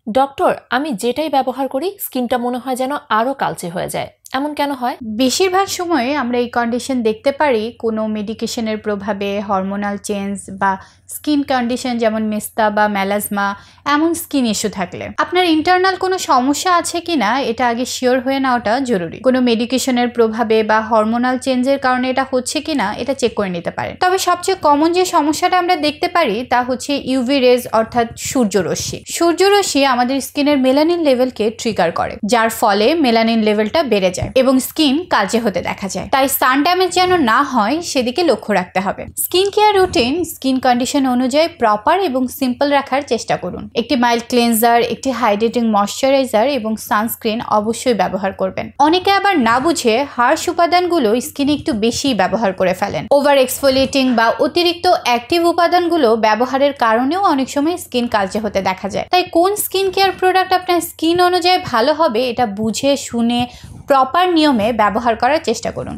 Doctor, আমি যেটাই ব্যবহার করি স্কিনটা মনে হয় যেন আরো কালচে হয়ে যায়, এমন কেন হয়? বেশিরভাগ সময়ে আমরা এই কন্ডিশন দেখতে পারি কোনো মেডিকেশনের প্রভাবে, হরমোনাল চেঞ্জ বা স্কিন কন্ডিশন যেমন মেস্তা বা মেলাজমা, এমন স্কিন ইস্যু থাকলে। আপনার ইন্টারনাল কোনো সমস্যা আছে কিনা এটা আগে শিওর হয়ে নেওয়াটা জরুরি। কোনো মেডিকেশনের প্রভাবে বা হরমোনাল চেঞ্জের কারণে এটা হচ্ছে কিনা এটা চেক করে নিতে পারেন। তবে সবচেয়ে কমন যে সমস্যাটা আমরা দেখতে পারি তা হচ্ছে ইউভি রেজ অর্থাৎ সূর্যরশ্মি। সূর্যরশ্মি আমাদের স্কিনের মেলানিন লেভেলকে ট্রিগার করে, যার ফলে মেলানিন লেভেলটা বেড়ে যায় এবং স্কিন কালচে হতে দেখা যায়। তাই সান ড্যামেজ যেন না হয় সেদিকে লক্ষ্য রাখতে হবে। Skin care routine skin condition অনুযায়ী প্রপার এবং সিম্পল রাখার চেষ্টা করুন। একটি মাইল্ড ক্লিনজার, একটি হাইড্রেটিং ময়শ্চারাইজার এবং সানস্ক্রিন অবশ্যই ব্যবহার করবেন। অনেকে আবার না বুঝে হার্শ উপাদানগুলো স্কিনে একটু বেশি ব্যবহার করে ফেলেন। ওভার এক্সফোলিয়েটিং বা অতিরিক্ত অ্যাক্টিভ উপাদানগুলো ব্যবহারের কারণেও অনেক সময় স্কিন কালচে হতে দেখা যায়। তাই কোন স্কিন কেয়ার প্রোডাক্ট আপনার স্কিন অনুযায়ী ভালো হবে এটা বুঝে শুনে প্রপার নিয়মে ব্যবহার করার চেষ্টা করুন।